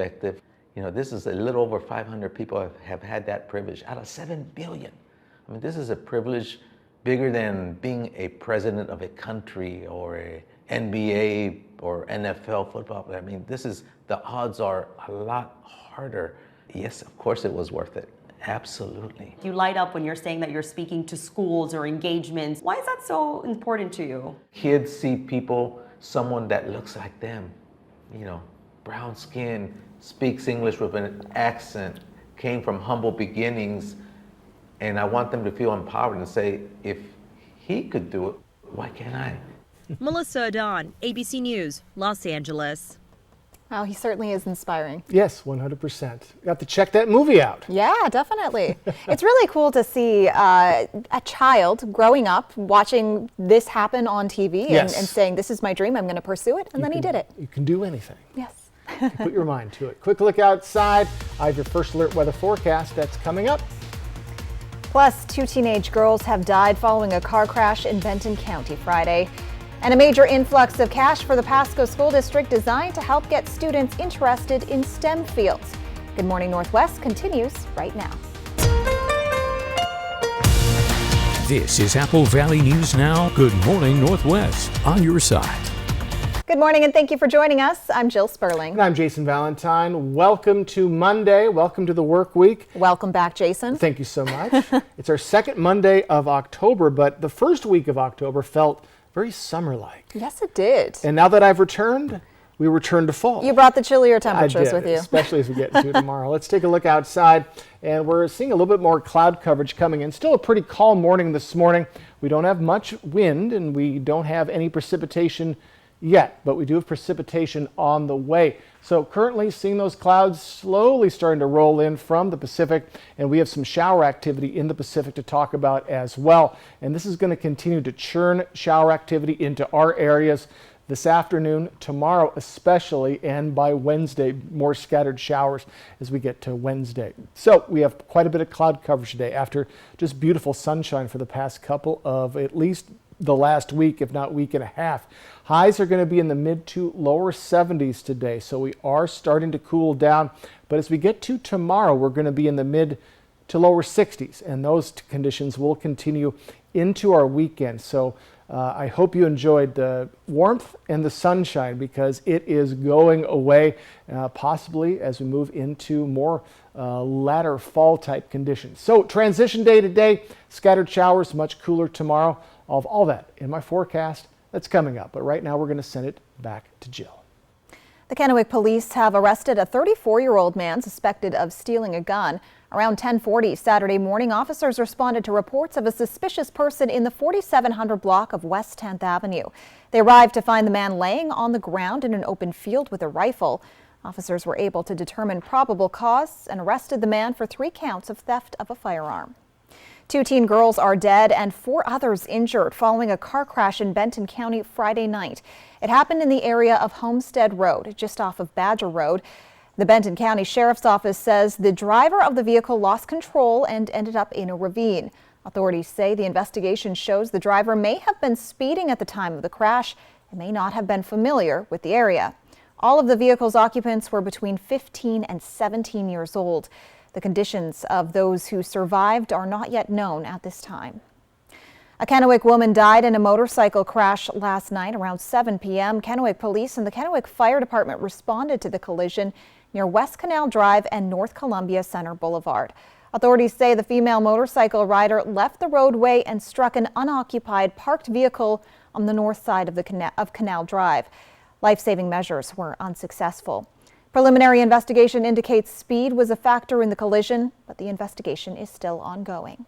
perspective, this is a little over 500 people have had that privilege out of 7 billion. I mean, this is a privilege bigger than being a president of a country or a NBA or NFL football. I mean, the odds are a lot harder. Yes, of course it was worth it. Absolutely. You light up when you're saying that you're speaking to schools or engagements. Why is that so important to you? Kids see someone that looks like them, brown skin, speaks English with an accent, came from humble beginnings, and I want them to feel empowered and say, if he could do it, why can't I? Melissa Adon, ABC News, Los Angeles. Wow, he certainly is inspiring. Yes, 100%. Got to check that movie out. Yeah, definitely. It's really cool to see a child growing up watching this happen on TV and saying, this is my dream, I'm going to pursue it, and then he did it. You can do anything. Yes. Put your mind to it. Quick look outside. I have your first alert weather forecast that's coming up. Plus, 2 teenage girls have died following a car crash in Benton County Friday. And a major influx of cash for the Pasco School District designed to help get students interested in STEM fields. Good Morning Northwest continues right now. This is Apple Valley News Now. Good Morning Northwest, on your side. Good morning and thank you for joining us. I'm Jill Sperling. And I'm Jason Valentine. Welcome to Monday. Welcome to the work week. Welcome back, Jason. Thank you so much. It's our second Monday of October, but the first week of October felt very summer-like. Yes, it did. And now that I've returned, we return to fall. You brought the chillier temperatures with you. Especially as we get into tomorrow. Let's take a look outside, and we're seeing a little bit more cloud coverage coming in. Still a pretty calm morning this morning. We don't have much wind, and we don't have any precipitation yet, but we do have precipitation on the way. So currently seeing those clouds slowly starting to roll in from the Pacific, and we have some shower activity in the Pacific to talk about as well. And this is going to continue to churn shower activity into our areas this afternoon, tomorrow especially, and by Wednesday, more scattered showers as we get to Wednesday. So we have quite a bit of cloud coverage today after just beautiful sunshine for the past couple of at least the last week, if not week and a half. Highs are going to be in the mid to lower 70s today, so we are starting to cool down. But as we get to tomorrow, we're going to be in the mid to lower 60s, and those conditions will continue into our weekend. So I hope you enjoyed the warmth and the sunshine, because it is going away, possibly as we move into more latter fall type conditions. So transition day today, scattered showers, much cooler tomorrow. All that in my forecast that's coming up. But right now we're going to send it back to Jill. The Kennewick police have arrested a 34-year-old man suspected of stealing a gun. Around 10:40 Saturday morning, officers responded to reports of a suspicious person in the 4700 block of West 10th Avenue. They arrived to find the man laying on the ground in an open field with a rifle. Officers were able to determine probable cause and arrested the man for 3 counts of theft of a firearm. 2 teen girls are dead and 4 others injured following a car crash in Benton County Friday night. It happened in the area of Homestead Road, just off of Badger Road. The Benton County Sheriff's Office says the driver of the vehicle lost control and ended up in a ravine. Authorities say the investigation shows the driver may have been speeding at the time of the crash and may not have been familiar with the area. All of the vehicle's occupants were between 15 and 17 years old. The conditions of those who survived are not yet known at this time. A Kennewick woman died in a motorcycle crash last night around 7 p.m. Kennewick Police and the Kennewick Fire Department responded to the collision near West Canal Drive and North Columbia Center Boulevard. Authorities say the female motorcycle rider left the roadway and struck an unoccupied parked vehicle on the north side of Canal Drive. Life-saving measures were unsuccessful. Preliminary investigation indicates speed was a factor in the collision, but the investigation is still ongoing.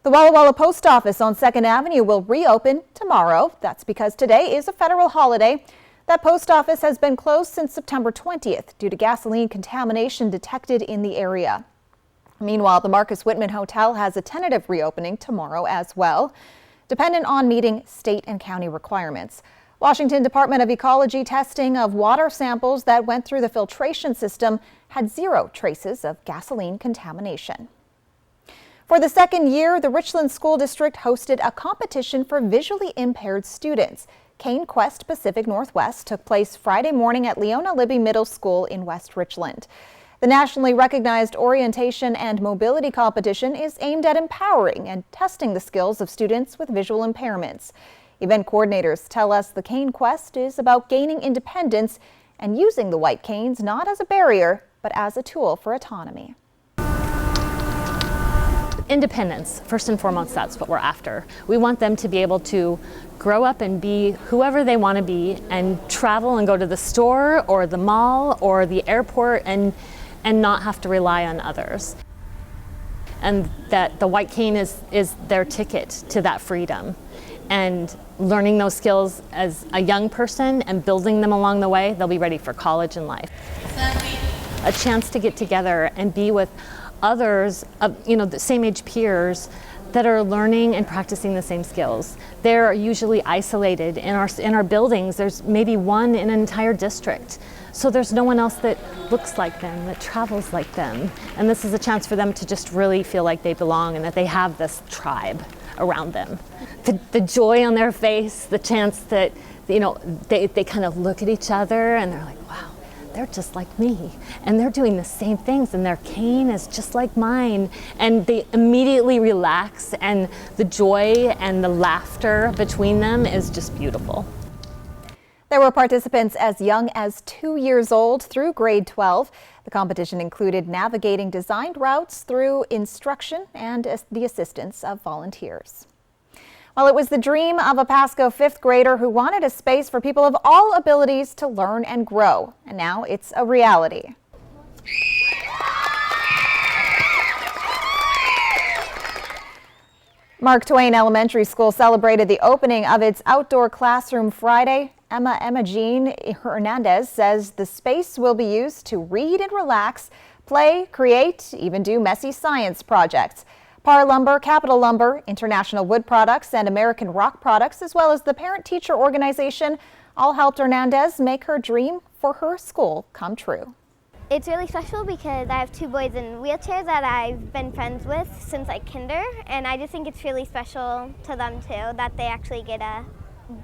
The Walla Walla Post Office on 2nd Avenue will reopen tomorrow. That's because today is a federal holiday. That post office has been closed since September 20th due to gasoline contamination detected in the area. Meanwhile, the Marcus Whitman Hotel has a tentative reopening tomorrow as well, dependent on meeting state and county requirements. Washington Department of Ecology testing of water samples that went through the filtration system had 0 traces of gasoline contamination. For the second year, the Richland School District hosted a competition for visually impaired students. Cane Quest Pacific Northwest took place Friday morning at Leona Libby Middle School in West Richland. The nationally recognized orientation and mobility competition is aimed at empowering and testing the skills of students with visual impairments. Event coordinators tell us the Cane Quest is about gaining independence and using the white canes not as a barrier, but as a tool for autonomy. Independence, first and foremost, that's what we're after. We want them to be able to grow up and be whoever they want to be and travel and go to the store or the mall or the airport and not have to rely on others. And that the white cane is their ticket to that freedom. And learning those skills as a young person and building them along the way, they'll be ready for college and life. A chance to get together and be with others, the same age peers that are learning and practicing the same skills. They're usually isolated in our buildings. There's maybe one in an entire district. So there's no one else that looks like them, that travels like them. And this is a chance for them to just really feel like they belong and that they have this tribe around them. The joy on their face, the chance that, they kind of look at each other and they're like, wow, they're just like me, and they're doing the same things, and their cane is just like mine, and they immediately relax, and the joy and the laughter between them is just beautiful. There were participants as young as 2 years old through grade 12. The competition included navigating designed routes through instruction and the assistance of volunteers. Well, it was the dream of a Pasco fifth grader who wanted a space for people of all abilities to learn and grow, and now it's a reality. Mark Twain Elementary School celebrated the opening of its outdoor classroom Friday. Emma Jean Hernandez says the space will be used to read and relax, play, create, even do messy science projects. Par Lumber, Capital Lumber, International Wood Products, and American Rock Products, as well as the parent-teacher organization, all helped Hernandez make her dream for her school come true. It's really special because I have two boys in wheelchairs that I've been friends with since kinder, and I just think it's really special to them too that they actually get to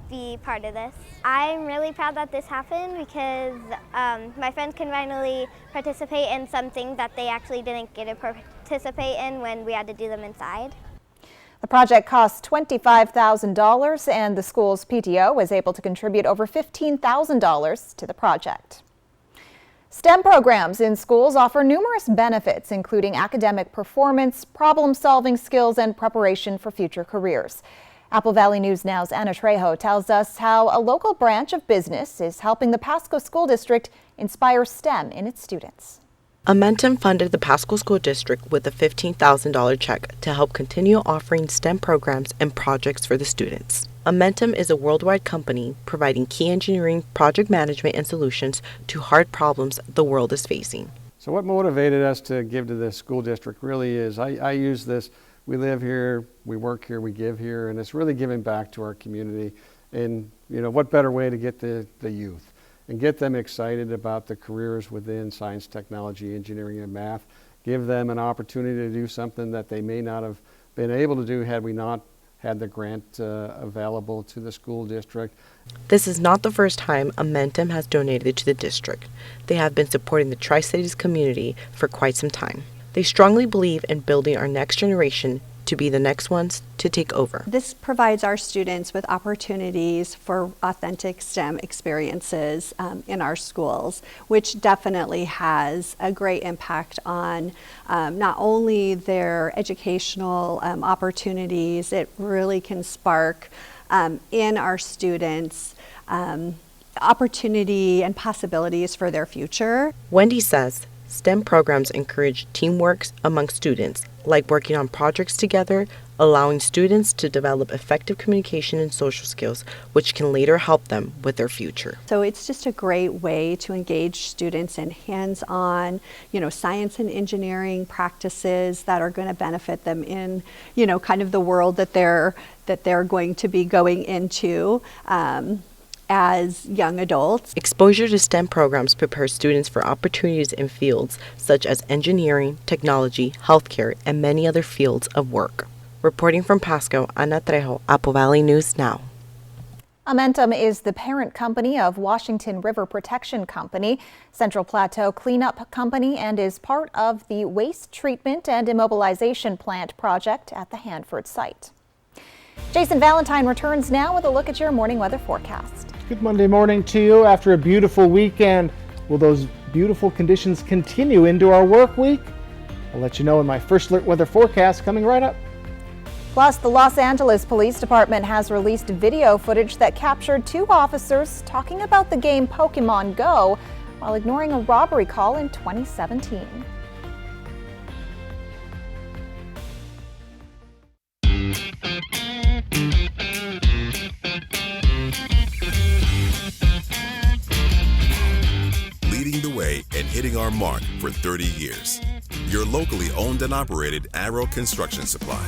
be part of this. I'm really proud that this happened because my friends can finally participate in some things that they actually didn't get to participate in when we had to do them inside. The project cost $25,000 and the school's PTO was able to contribute over $15,000 to the project. STEM programs in schools offer numerous benefits, including academic performance, problem-solving skills, and preparation for future careers. Apple Valley News Now's Anna Trejo tells us how a local branch of business is helping the Pasco School District inspire STEM in its students. Amentum funded the Pasco School District with a $15,000 check to help continue offering STEM programs and projects for the students. Amentum is a worldwide company providing key engineering, project management, and solutions to hard problems the world is facing. So what motivated us to give to the school district really is, I use this, we live here, we work here, we give here, and it's really giving back to our community. And what better way to get the youth and get them excited about the careers within science, technology, engineering, and math. Give them an opportunity to do something that they may not have been able to do had we not had the grant available to the school district. This is not the first time Amentum has donated to the district. They have been supporting the Tri-Cities community for quite some time. They strongly believe in building our next generation to be the next ones to take over. This provides our students with opportunities for authentic STEM experiences in our schools, which definitely has a great impact on not only their educational opportunities, it really can spark in our students opportunity and possibilities for their future. Wendy says STEM programs encourage teamwork among students, like working on projects together, allowing students to develop effective communication and social skills, which can later help them with their future. So it's just a great way to engage students in hands-on, science and engineering practices that are going to benefit them in, kind of the world that they're going to be going into. As young adults. Exposure to STEM programs prepares students for opportunities in fields such as engineering, technology, healthcare, and many other fields of work. Reporting from Pasco, Ana Trejo, Apple Valley News Now. Amentum is the parent company of Washington River Protection Company, Central Plateau Cleanup Company, and is part of the Waste Treatment and Immobilization Plant project at the Hanford site. Jason Valentine returns now with a look at your morning weather forecast. Good Monday morning to you. After a beautiful weekend, will those beautiful conditions continue into our work week? I'll let you know in my first alert weather forecast coming right up. Plus, the Los Angeles Police Department has released video footage that captured 2 officers talking about the game Pokemon Go while ignoring a robbery call in 2017. Leading the way and hitting our mark for 30 years. Your locally owned and operated Arrow Construction Supply.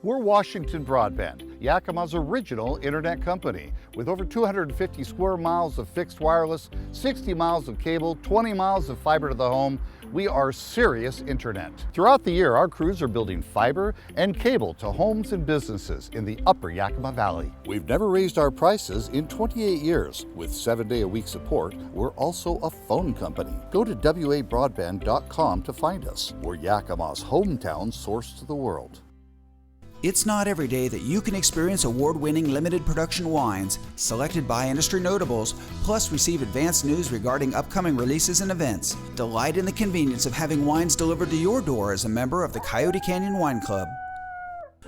We're Washington Broadband, Yakima's original internet company, with over 250 square miles of fixed wireless, 60 miles of cable, 20 miles of fiber to the home. We are serious internet. Throughout the year, our crews are building fiber and cable to homes and businesses in the upper Yakima Valley. We've never raised our prices in 28 years. With 7-day-a-week support, we're also a phone company. Go to WABroadband.com to find us. We're Yakima's hometown source to the world. It's not every day that you can experience award-winning limited production wines selected by industry notables, plus receive advanced news regarding upcoming releases and events. Delight in the convenience of having wines delivered to your door as a member of the Coyote Canyon Wine Club.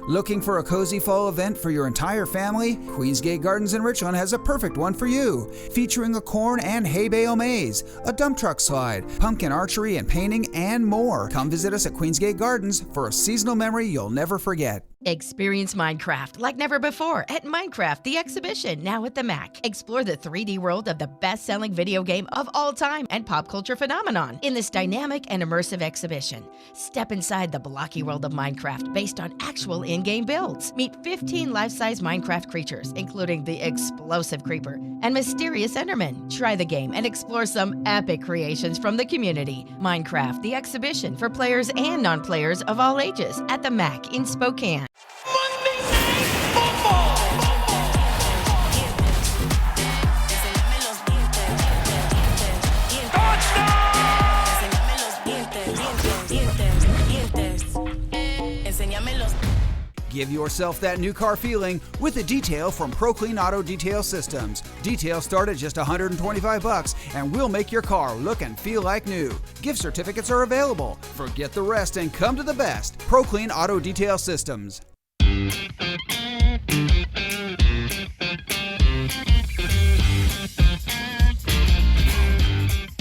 Looking for a cozy fall event for your entire family? Queensgate Gardens in Richland has a perfect one for you, featuring a corn and hay bale maze, a dump truck slide, pumpkin archery and painting, and more. Come visit us at Queensgate Gardens for a seasonal memory you'll never forget. Experience Minecraft like never before at Minecraft the Exhibition, now at the MAC. Explore the 3D world of the best-selling video game of all time and pop culture phenomenon in this dynamic and immersive exhibition. Step inside the blocky world of Minecraft based on actual in-game builds. Meet 15 life-size Minecraft creatures, including the explosive creeper and mysterious Enderman. Try the game and explore some epic creations from the community. Minecraft the Exhibition for players and non-players of all ages at the MAC in Spokane. Give yourself that new car feeling with a detail from ProClean Auto Detail Systems. Details start at just $125 and we'll make your car look and feel like new. Gift certificates are available. Forget the rest and come to the best. ProClean Auto Detail Systems.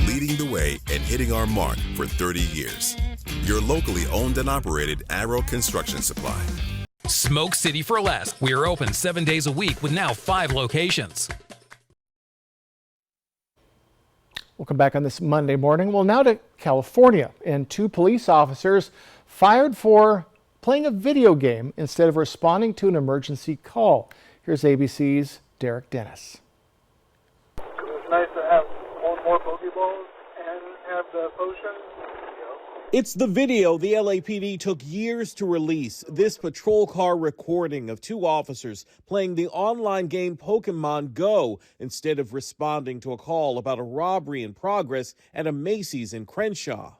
Leading the way and hitting our mark for 30 years. Your locally owned and operated Arrow Construction Supply. Smoke City for Less. We are open 7 days a week with now 5 locations. Welcome back on this Monday morning. Well, now to California, and 2 police officers fired for playing a video game instead of responding to an emergency call. Here's ABC's Derek Dennis. It's nice to have more Pokeballs and have the potion. It's the video the LAPD took years to release. This patrol car recording of 2 officers playing the online game Pokemon Go instead of responding to a call about a robbery in progress at a Macy's in Crenshaw.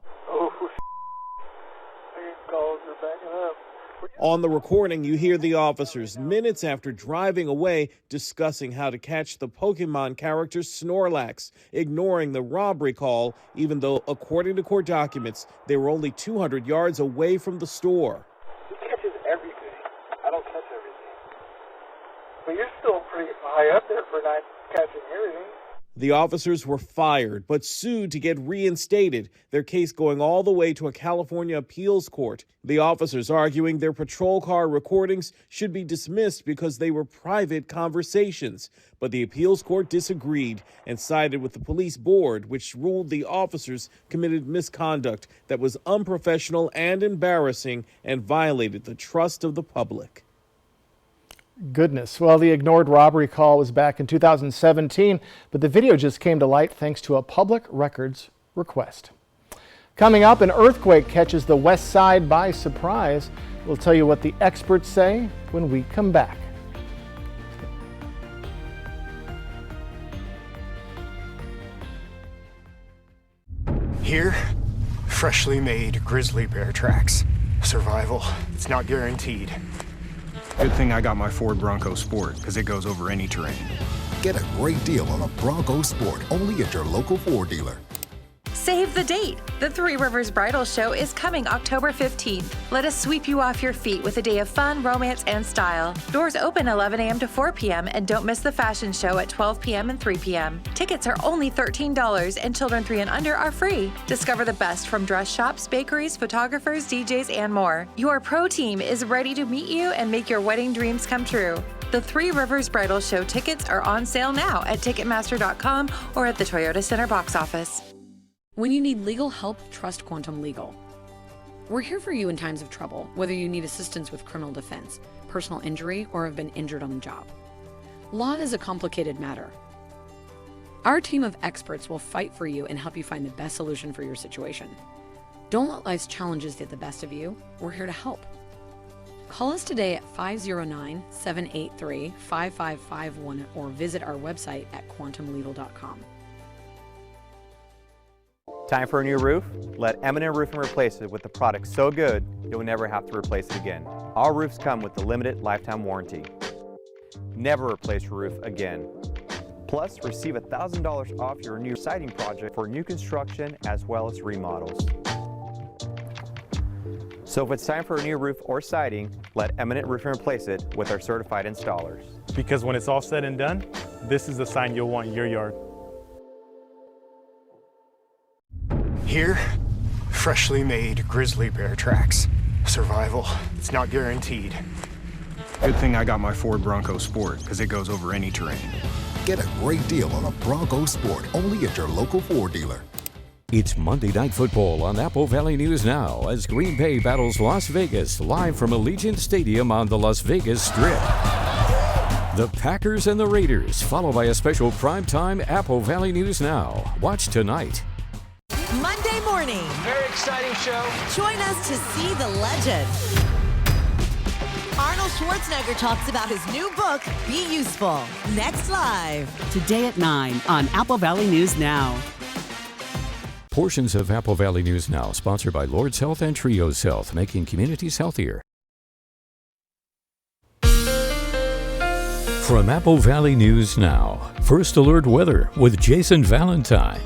Calls are backing up. On the recording, you hear the officers minutes after driving away discussing how to catch the Pokemon character Snorlax, ignoring the robbery call, even though, according to court documents, they were only 200 yards away from the store. He catches everything. I don't catch everything. But you're still pretty high up there for not catching everything. The officers were fired, but sued to get reinstated, their case going all the way to a California appeals court. The officers arguing their patrol car recordings should be dismissed because they were private conversations. But the appeals court disagreed and sided with the police board, which ruled the officers committed misconduct that was unprofessional and embarrassing and violated the trust of the public. Goodness. Well, the ignored robbery call was back in 2017, but the video just came to light thanks to a public records request. Coming up, an earthquake catches the West Side by surprise. We'll tell you what the experts say when we come back. Here, freshly made grizzly bear tracks. Survival, it's not guaranteed. Good thing I got my Ford Bronco Sport, because it goes over any terrain. Get a great deal on a Bronco Sport only at your local Ford dealer. Save the date! The Three Rivers Bridal Show is coming October 15th. Let us sweep you off your feet with a day of fun, romance, and style. Doors open 11 a.m. to 4 p.m. and don't miss the fashion show at 12 p.m. and 3 p.m. Tickets are only $13 and children 3 and under are free. Discover the best from dress shops, bakeries, photographers, DJs, and more. Your pro team is ready to meet you and make your wedding dreams come true. The Three Rivers Bridal Show tickets are on sale now at Ticketmaster.com or at the Toyota Center box office. When you need legal help, trust Quantum Legal. We're here for you in times of trouble, whether you need assistance with criminal defense, personal injury, or have been injured on the job. Law is a complicated matter. Our team of experts will fight for you and help you find the best solution for your situation. Don't let life's challenges get the best of you. We're here to help. Call us today at 509-783-5551 or visit our website at quantumlegal.com. Time for a new roof? Let M&M Roofing replace it with a product so good you'll never have to replace it again. All roofs come with a limited lifetime warranty. Never replace your roof again. Plus, receive $1,000 off your new siding project for new construction as well as remodels. So if it's time for a new roof or siding, let M&M Roofing replace it with our certified installers. Because when it's all said and done, this is the sign you'll want in your yard. Here, freshly made grizzly bear tracks. Survival, it's not guaranteed. Good thing I got my Ford Bronco Sport, because it goes over any terrain. Get a great deal on a Bronco Sport only at your local Ford dealer. It's Monday Night Football on Apple Valley News Now as Green Bay battles Las Vegas live from Allegiant Stadium on the Las Vegas Strip. The Packers and the Raiders, followed by a special primetime Apple Valley News Now. Watch tonight. Monday morning. Very exciting show. Join us to see the legend. Arnold Schwarzenegger talks about his new book, Be Useful. Next live. Today at 9 on Apple Valley News Now. Portions of Apple Valley News Now, sponsored by Lord's Health and Trios Health, making communities healthier. From Apple Valley News Now, First Alert Weather with Jason Valentine.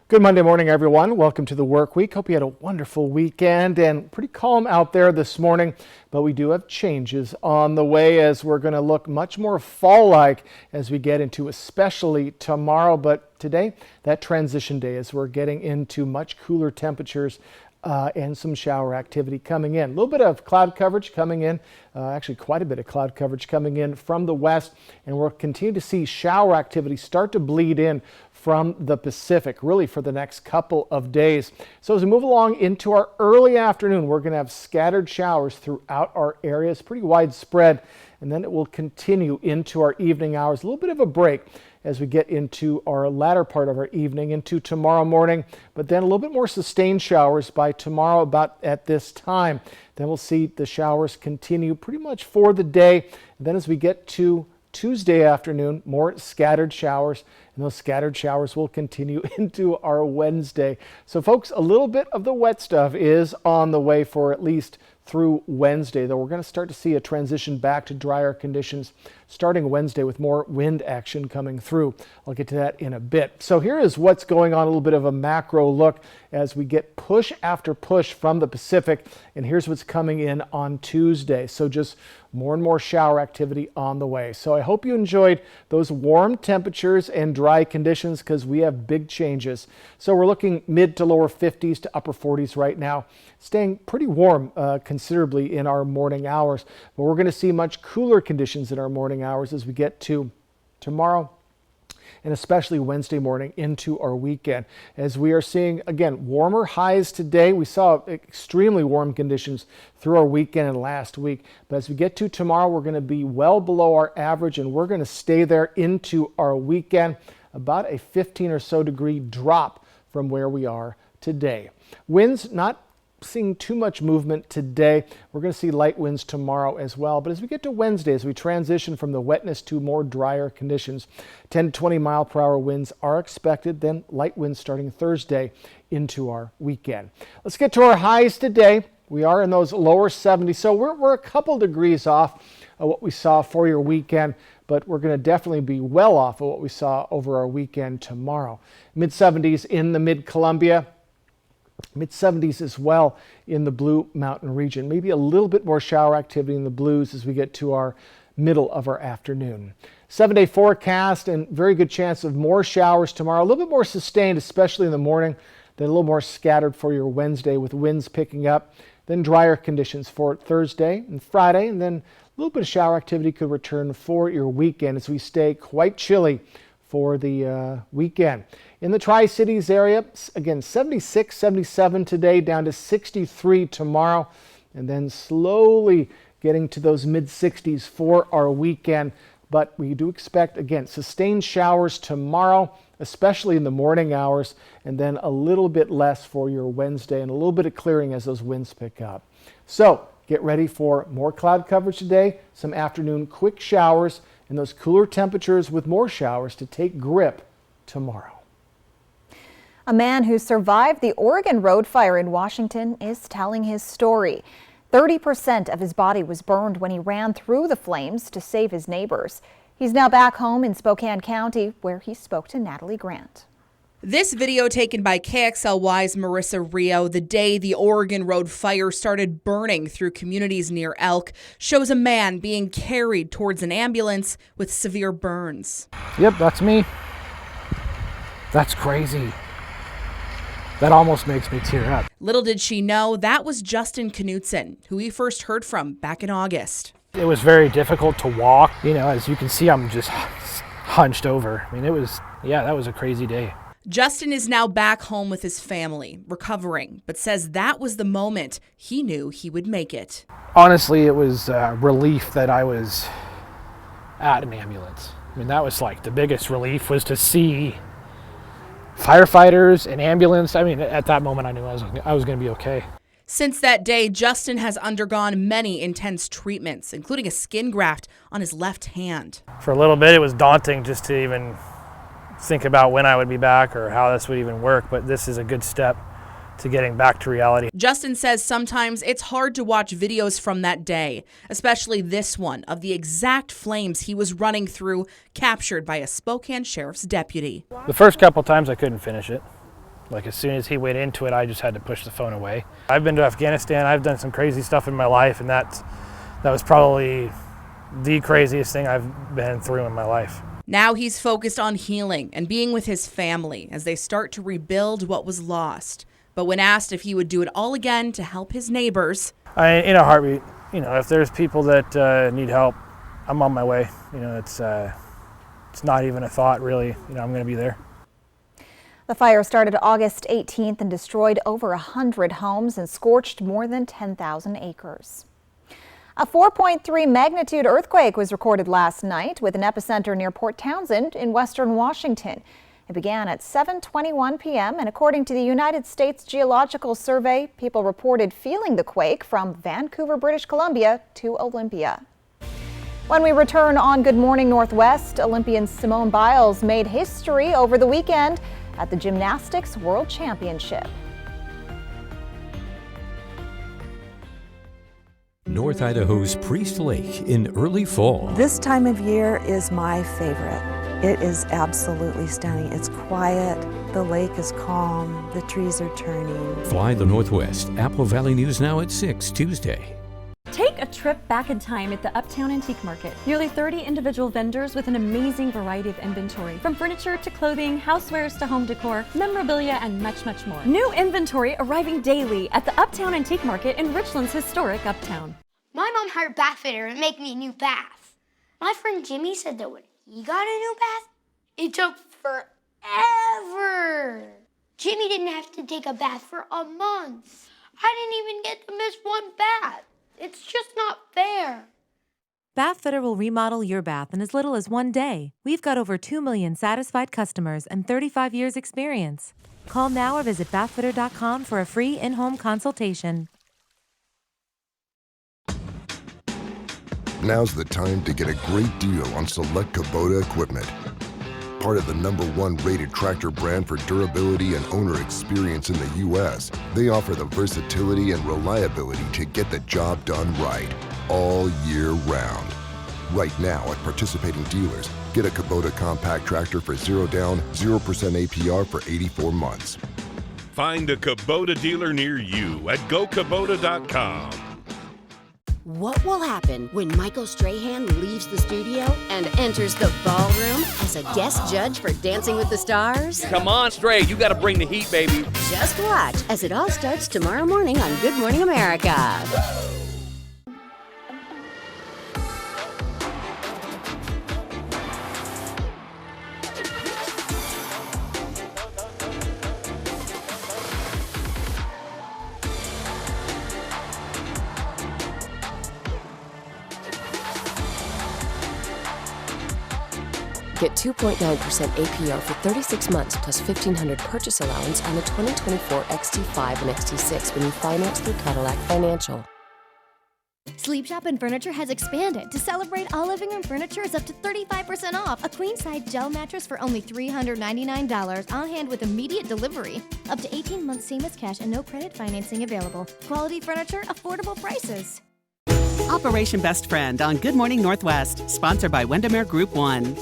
Good Monday morning, everyone. Welcome to the work week. Hope you had a wonderful weekend and pretty calm out there this morning, but we do have changes on the way as we're going to look much more fall-like as we get into especially tomorrow. But today, that transition day as we're getting into much cooler temperatures and some shower activity coming in. A little bit of cloud coverage coming in, actually quite a bit of cloud coverage coming in from the west, and we'll continue to see shower activity start to bleed in from the Pacific, really for the next couple of days. So as we move along into our early afternoon, we're going to have scattered showers throughout our areas, pretty widespread, and then it will continue into our evening hours. A little bit of a break as we get into our latter part of our evening into tomorrow morning, but then a little bit more sustained showers by tomorrow about at this time. Then we'll see the showers continue pretty much for the day. And then as we get to Tuesday afternoon, more scattered showers, and those scattered showers will continue into our Wednesday. So folks, a little bit of the wet stuff is on the way for at least through Wednesday, though we're going to start to see a transition back to drier conditions starting Wednesday with more wind action coming through. I'll get to that in a bit. So here is what's going on, a little bit of a macro look as we get push after push from the Pacific, and here's what's coming in on Tuesday. So just more and more shower activity on the way. So I hope you enjoyed those warm temperatures and dry conditions because we have big changes. So we're looking mid to lower 50s to upper 40s right now, staying pretty warm considerably in our morning hours. But we're going to see much cooler conditions in our morning hours as we get to tomorrow and especially Wednesday morning into our weekend. As we are seeing, again, warmer highs today. We saw extremely warm conditions through our weekend and last week. But as we get to tomorrow, we're going to be well below our average, and we're going to stay there into our weekend. About a 15 or so degree drop from where we are today. Winds not seeing too much movement today. We're going to see light winds tomorrow as well. But as we get to Wednesday, as we transition from the wetness to more drier conditions, 10 to 20 mile per hour winds are expected. Then light winds starting Thursday into our weekend. Let's get to our highs today. We are in those lower 70s, so we're a couple degrees off of what we saw for your weekend, but we're going to definitely be well off of what we saw over our weekend tomorrow. Mid-70s in the Mid-Columbia, mid-70s as well in the Blue Mountain region. Maybe a little bit more shower activity in the Blues as we get to our middle of our afternoon. 7-day forecast and very good chance of more showers tomorrow. A little bit more sustained, especially in the morning, then a little more scattered for your Wednesday with winds picking up. Then drier conditions for Thursday and Friday, and then a little bit of shower activity could return for your weekend as we stay quite chilly for the weekend. In the Tri-Cities area, again, 76, 77 today, down to 63 tomorrow, and then slowly getting to those mid-60s for our weekend. But we do expect, again, sustained showers tomorrow, especially in the morning hours, and then a little bit less for your Wednesday and a little bit of clearing as those winds pick up. So get ready for more cloud coverage today, some afternoon quick showers, and those cooler temperatures with more showers to take grip tomorrow. A man who survived the Oregon Road fire in Washington is telling his story. 30% of his body was burned when he ran through the flames to save his neighbors. He's now back home in Spokane County, where he spoke to Natalie Grant. This video taken by KXLY's Marissa Rio the day the Oregon Road fire started burning through communities near Elk shows a man being carried towards an ambulance with severe burns. Yep, that's me. That's crazy. That almost makes me tear up. Little did she know that was Justin Knutson, who we first heard from back in August. It was very difficult to walk. You know, as you can see, I'm just hunched over. I mean, that was a crazy day. Justin is now back home with his family, recovering, but says that was the moment he knew he would make it. Honestly, it was relief that I was at an ambulance. I mean, that was like the biggest relief, was to see firefighters, an ambulance. I mean, at that moment, I knew I was going to be okay. Since that day, Justin has undergone many intense treatments, including a skin graft on his left hand. For a little bit, it was daunting just to even think about when I would be back or how this would even work, but this is a good step to getting back to reality. Justin says sometimes it's hard to watch videos from that day, especially this one of the exact flames he was running through, captured by a Spokane Sheriff's deputy. The first couple times I couldn't finish it. Like, as soon as he went into it, I just had to push the phone away. I've been to Afghanistan, I've done some crazy stuff in my life, and that was probably the craziest thing I've been through in my life. Now he's focused on healing and being with his family as they start to rebuild what was lost. But when asked if he would do it all again to help his neighbors, in a heartbeat, if there's people that need help, I'm on my way. It's not even a thought, really. I'm going to be there. The fire started August 18th and destroyed over 100 homes and scorched more than 10,000 acres. A 4.3 magnitude earthquake was recorded last night with an epicenter near Port Townsend in western Washington. It began at 7:21 p.m. and according to the United States Geological Survey, people reported feeling the quake from Vancouver, British Columbia to Olympia. When we return on Good Morning Northwest, Olympian Simone Biles made history over the weekend at the Gymnastics World Championship. North Idaho's Priest Lake in early fall. This time of year is my favorite. It is absolutely stunning. It's quiet, the lake is calm, the trees are turning. Fly the Northwest. Apple Valley News Now at 6 Tuesday. Take a trip back in time at the Uptown Antique Market. Nearly 30 individual vendors with an amazing variety of inventory. From furniture to clothing, housewares to home decor, memorabilia, and much, much more. New inventory arriving daily at the Uptown Antique Market in Richland's historic Uptown. My mom hired a bath fitter to make me a new bath. My friend Jimmy said that when he got a new bath, it took forever. Jimmy didn't have to take a bath for a month. I didn't even get to miss one bath. It's just not fair. Bath Fitter will remodel your bath in as little as one day. We've got over 2 million satisfied customers and 35 years experience. Call now or visit bathfitter.com for a free in-home consultation. Now's the time to get a great deal on select Kubota equipment. Part of the #1 rated tractor brand for durability and owner experience in the U.S., they offer the versatility and reliability to get the job done right, all year round. Right now at participating dealers, get a Kubota compact tractor for 0 down, 0% APR for 84 months. Find a Kubota dealer near you at gokubota.com. What will happen when Michael Strahan leaves the studio and enters the ballroom as a guest judge for Dancing with the Stars? Come on, Stray, you gotta bring the heat, baby. Just watch as it all starts tomorrow morning on Good Morning America. Get 2.9% APR for 36 months plus $1,500 purchase allowance on the 2024 XT5 and XT6 when you finance through Cadillac Financial. Sleep Shop and Furniture has expanded. To celebrate, all living room furniture is up to 35% off. A queen-size gel mattress for only $399 on hand with immediate delivery. Up to 18 months same as cash and no credit financing available. Quality furniture, affordable prices. Operation Best Friend on Good Morning Northwest, sponsored by Windermere Group 1.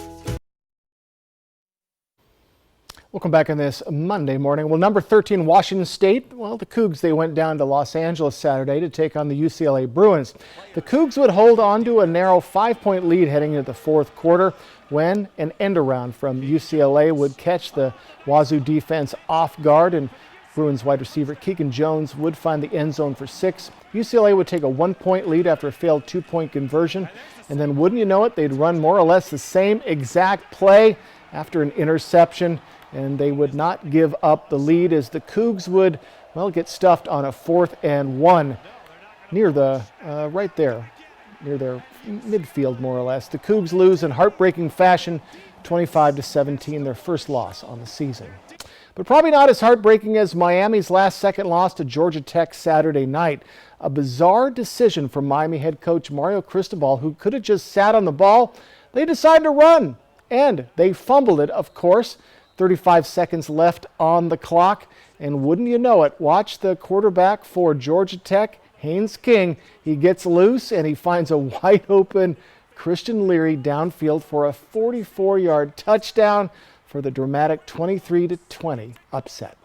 Welcome back on this Monday morning. Well, number 13, Washington State. Well, the Cougs, they went down to Los Angeles Saturday to take on the UCLA Bruins. The Cougs would hold on to a narrow 5-point lead heading into the fourth quarter when an end around from UCLA would catch the Wazoo defense off guard, and Bruins wide receiver Keegan Jones would find the end zone for 6. UCLA would take a 1-point lead after a failed 2-point conversion, and then wouldn't you know it, they'd run more or less the same exact play after an interception, and they would not give up the lead as the Cougs would, well, get stuffed on a 4th and 1 near the, right there, near their midfield more or less. The Cougs lose in heartbreaking fashion, 25-17, their first loss on the season. But probably not as heartbreaking as Miami's last-second loss to Georgia Tech Saturday night. A bizarre decision from Miami head coach Mario Cristobal, who could have just sat on the ball. They decided to run, and they fumbled it, of course. 35 seconds left on the clock, and wouldn't you know it, watch the quarterback for Georgia Tech, Haynes King. He gets loose, and he finds a wide-open Christian Leary downfield for a 44-yard touchdown for the dramatic 23-20 upset.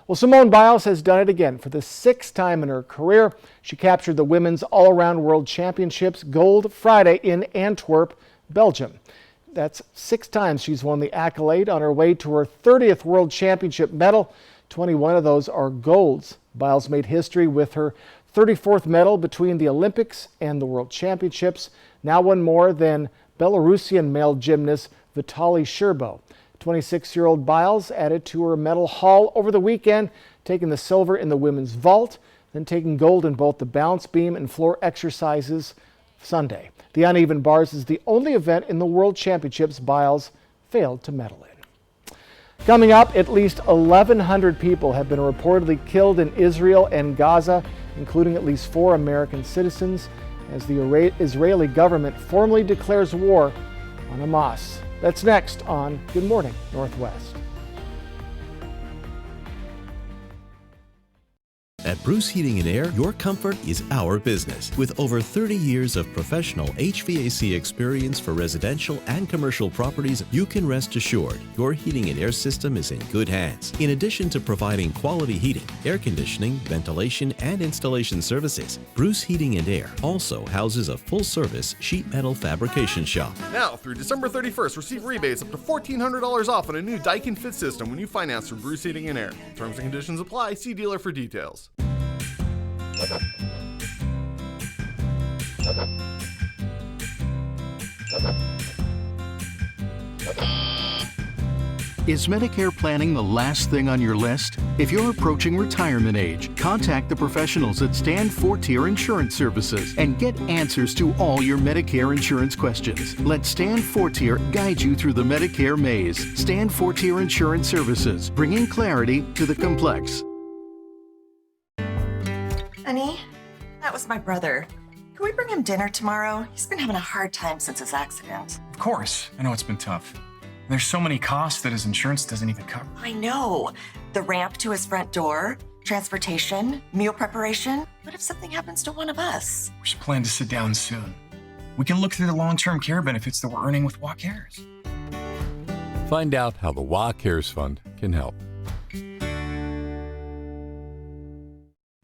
Well, Simone Biles has done it again for the 6th time in her career. She captured the Women's All-Around World Championships gold Friday in Antwerp, Belgium. That's 6 times she's won the accolade on her way to her 30th World Championship medal. 21 of those are golds. Biles made history with her 34th medal between the Olympics and the World Championships, now one more than Belarusian male gymnast Vitaly Sherbo. 26-year-old Biles added to her medal haul over the weekend, taking the silver in the women's vault, then taking gold in both the balance beam and floor exercises Sunday. The uneven bars is the only event in the World Championships Biles failed to medal in. Coming up, at least 1,100 people have been reportedly killed in Israel and Gaza, including at least 4 American citizens, as the Israeli government formally declares war on Hamas. That's next on Good Morning Northwest. At Bruce Heating & Air, your comfort is our business. With over 30 years of professional HVAC experience for residential and commercial properties, you can rest assured your heating and air system is in good hands. In addition to providing quality heating, air conditioning, ventilation, and installation services, Bruce Heating & Air also houses a full-service sheet metal fabrication shop. Now, through December 31st, receive rebates up to $1,400 off on a new Daikin Fit system when you finance through Bruce Heating & Air. Terms and conditions apply. See dealer for details. Is Medicare planning the last thing on your list? If you're approaching retirement age, contact the professionals at Stand Fortier Insurance Services and get answers to all your Medicare insurance questions. Let Stand Fortier guide you through the Medicare maze. Stand Fortier Insurance Services, bringing clarity to the complex. Honey, that was my brother. Can we bring him dinner tomorrow? He's been having a hard time since his accident. Of course. I know it's been tough. There's so many costs that his insurance doesn't even cover. I know. The ramp to his front door, transportation, meal preparation. What if something happens to one of us? We should plan to sit down soon. We can look through the long-term care benefits that we're earning with WA Cares. Find out how the WA Cares Fund can help.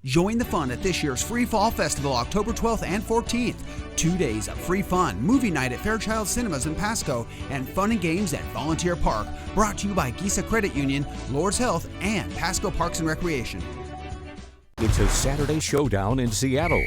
Join the fun at this year's Free Fall Festival, October 12th and 14th. 2 days of free fun, movie night at Fairchild Cinemas in Pasco, and fun and games at Volunteer Park. Brought to you by Gisa Credit Union, Lourdes Health, and Pasco Parks and Recreation. It's a Saturday showdown in Seattle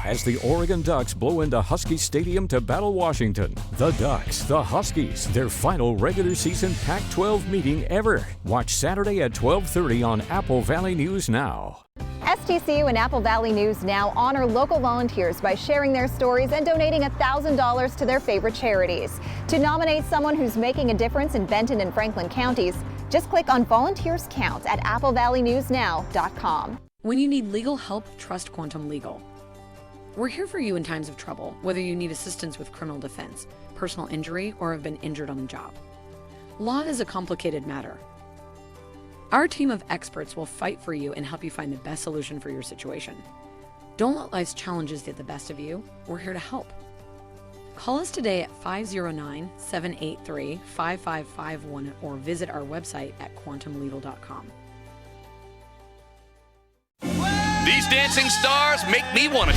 as the Oregon Ducks blow into Husky Stadium to battle Washington. The Ducks, the Huskies, their final regular season Pac-12 meeting ever. Watch Saturday at 12:30 on Apple Valley News Now. STCU and Apple Valley News Now honor local volunteers by sharing their stories and donating $1,000 to their favorite charities. To nominate someone who's making a difference in Benton and Franklin counties, just click on Volunteers Count at applevalleynewsnow.com. When you need legal help, trust Quantum Legal. We're here for you in times of trouble, whether you need assistance with criminal defense, personal injury, or have been injured on the job. Law is a complicated matter. Our team of experts will fight for you and help you find the best solution for your situation. Don't let life's challenges get the best of you. We're here to help. Call us today at 509-783-5551 or visit our website at quantumlegal.com. These dancing stars make me want to.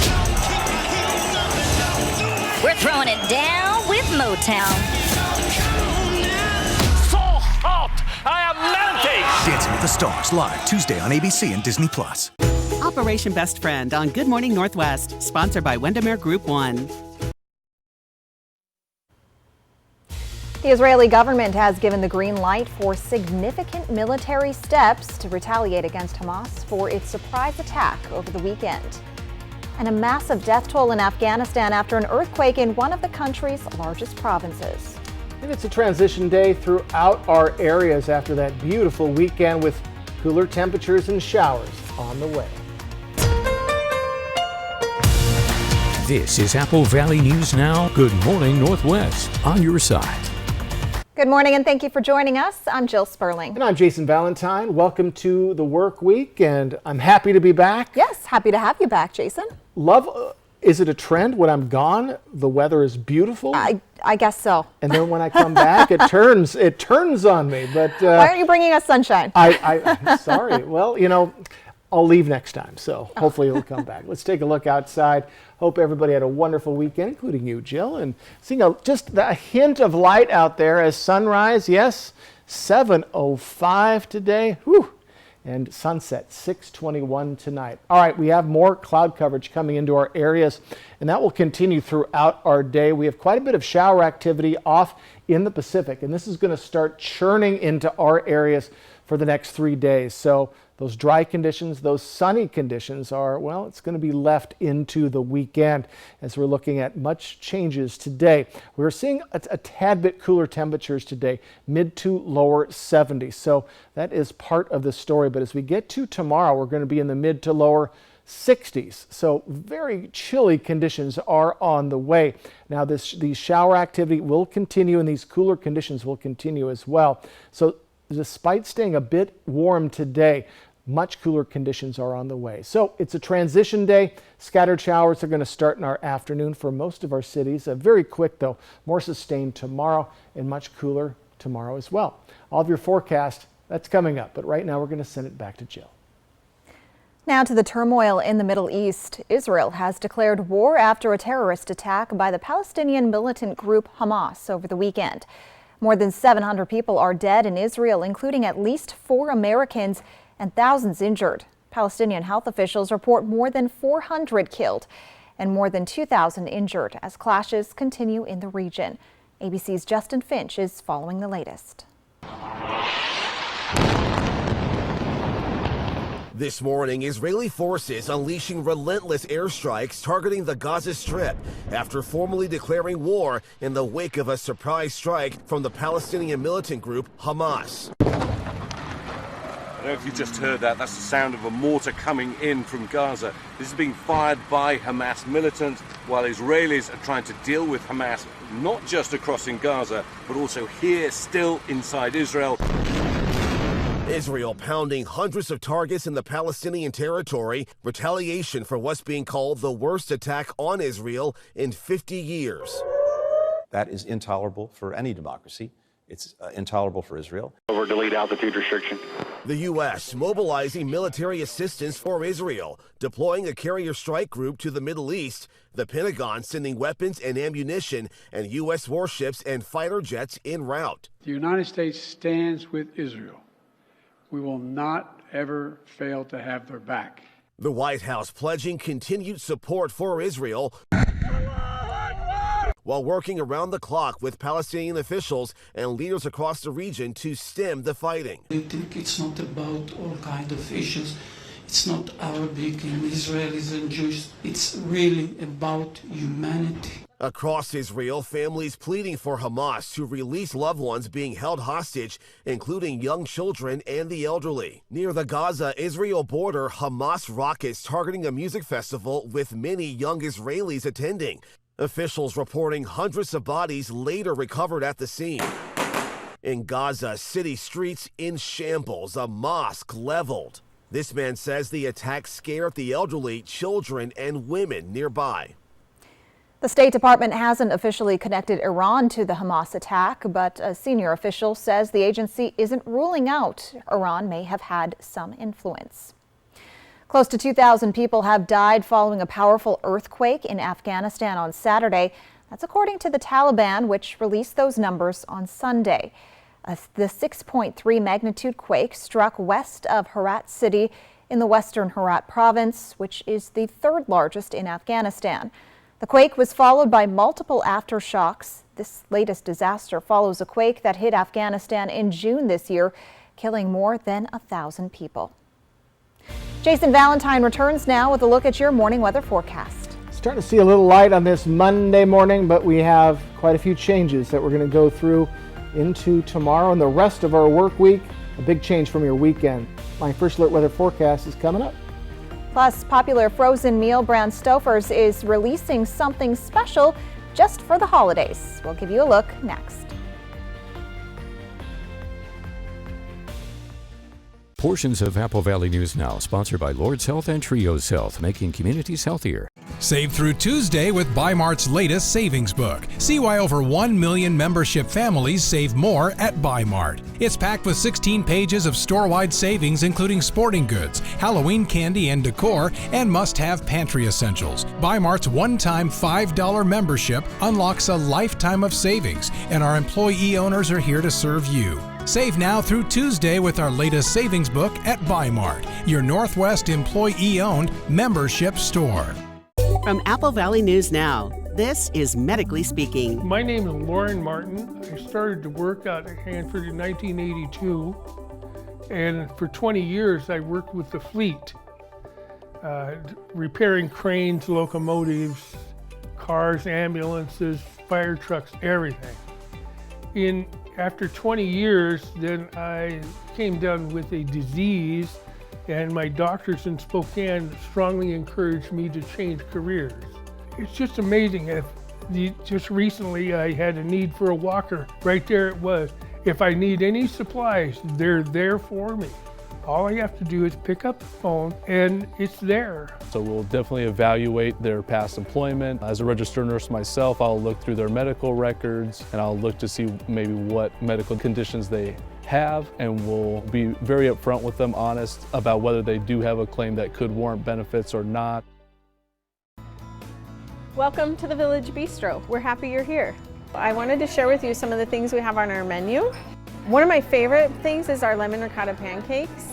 We're throwing it down with Motown. So hot! I am melting! Dancing with the Stars, live Tuesday on ABC and Disney+. Operation Best Friend on Good Morning Northwest, sponsored by Windermere Group 1. The Israeli government has given the green light for significant military steps to retaliate against Hamas for its surprise attack over the weekend. And a massive death toll in Afghanistan after an earthquake in one of the country's largest provinces. And it's a transition day throughout our areas after that beautiful weekend with cooler temperatures and showers on the way. This is Apple Valley News Now. Good morning, Northwest, on your side. Good morning and thank you for joining us. I'm Jill Sperling. And I'm Jason Valentine. Welcome to the work week, and I'm happy to be back. Yes, happy to have you back, Jason. Is it a trend when I'm gone? The weather is beautiful. I guess so. And then when I come back, it turns on me. But why aren't you bringing us sunshine? I'm sorry. Well, I'll leave next time, so hopefully it'll come back. Let's take a look outside. Hope everybody had a wonderful weekend, including you, Jill. And seeing just a hint of light out there as sunrise, yes, 7:05 today. Whew. And sunset, 6:21 tonight. All right, we have more cloud coverage coming into our areas, and that will continue throughout our day. We have quite a bit of shower activity off in the Pacific, and this is going to start churning into our areas for the next 3 days. So those dry conditions, those sunny conditions it's going to be left into the weekend as we're looking at much changes today. We're seeing a tad bit cooler temperatures today, mid to lower 70s. So that is part of the story. But as we get to tomorrow, we're going to be in the mid to lower 60s. So very chilly conditions are on the way. Now these shower activity will continue and these cooler conditions will continue as well. So despite staying a bit warm today, much cooler conditions are on the way. So it's a transition day. Scattered showers are going to start in our afternoon for most of our cities. Very quick though, more sustained tomorrow and much cooler tomorrow as well. All of your forecast, that's coming up. But right now we're going to send it back to Jill. Now to the turmoil in the Middle East. Israel has declared war after a terrorist attack by the Palestinian militant group Hamas over the weekend. More than 700 people are dead in Israel, including at least 4 Americans and thousands injured. Palestinian health officials report more than 400 killed and more than 2,000 injured as clashes continue in the region. ABC's Justin Finch is following the latest. This morning, Israeli forces unleashing relentless airstrikes targeting the Gaza Strip after formally declaring war in the wake of a surprise strike from the Palestinian militant group Hamas. I don't know if you just heard that. That's the sound of a mortar coming in from Gaza. This is being fired by Hamas militants while Israelis are trying to deal with Hamas, not just across in Gaza, but also here, still inside Israel. Israel pounding hundreds of targets in the Palestinian territory, retaliation for what's being called the worst attack on Israel in 50 years. That is intolerable for any democracy. It's intolerable for Israel. Over delete altitude restriction. The U.S. mobilizing military assistance for Israel, deploying a carrier strike group to the Middle East, the Pentagon sending weapons and ammunition, and U.S. warships and fighter jets en route. The United States stands with Israel. We will not ever fail to have their back. The White House pledging continued support for Israel while working around the clock with Palestinian officials and leaders across the region to stem the fighting. I think it's not about all kinds of issues. It's not Arabic and Israelis and Jews. It's really about humanity. Across Israel, families pleading for Hamas to release loved ones being held hostage, including young children and the elderly. Near the Gaza-Israel border, Hamas rockets targeting a music festival with many young Israelis attending. Officials reporting hundreds of bodies later recovered at the scene. In Gaza, city streets in shambles, a mosque leveled. This man says the attack scared the elderly, children, and women nearby. The State Department hasn't officially connected Iran to the Hamas attack, but a senior official says the agency isn't ruling out Iran may have had some influence. Close to 2,000 people have died following a powerful earthquake in Afghanistan on Saturday. That's according to the Taliban, which released those numbers on Sunday. The 6.3 magnitude quake struck west of Herat City in the western Herat province, which is the third largest in Afghanistan. The quake was followed by multiple aftershocks. This latest disaster follows a quake that hit Afghanistan in June this year, killing more than 1,000 people. Jason Valentine returns now with a look at your morning weather forecast. Starting to see a little light on this Monday morning, but we have quite a few changes that we're going to go through into tomorrow and the rest of our work week. A big change from your weekend. My first alert weather forecast is coming up. Plus, popular frozen meal brand Stouffer's is releasing something special just for the holidays. We'll give you a look next. Portions of Apple Valley News Now, sponsored by Lord's Health and Trios Health, making communities healthier. Save through Tuesday with Bi-Mart's latest savings book. See why over 1 million membership families save more at Bi-Mart. It's packed with 16 pages of store-wide savings, including sporting goods, Halloween candy and decor, and must-have pantry essentials. Bi-Mart's one-time $5 membership unlocks a lifetime of savings, and our employee owners are here to serve you. Save now through Tuesday with our latest savings book at Bi-Mart, your Northwest employee-owned membership store. From Apple Valley News Now, this is Medically Speaking. My name is Lauren Martin. I started to work out at Hanford in 1982, and for 20 years I worked with the fleet, repairing cranes, locomotives, cars, ambulances, fire trucks, everything. After 20 years, then I came down with a disease, and my doctors in Spokane strongly encouraged me to change careers. It's just amazing. Just recently, I had a need for a walker. Right there it was. If I need any supplies, they're there for me. All I have to do is pick up the phone and it's there. So we'll definitely evaluate their past employment. As a registered nurse myself, I'll look through their medical records and I'll look to see maybe what medical conditions they have, and we'll be very upfront with them, honest about whether they do have a claim that could warrant benefits or not. Welcome to the Village Bistro. We're happy you're here. I wanted to share with you some of the things we have on our menu. One of my favorite things is our lemon ricotta pancakes,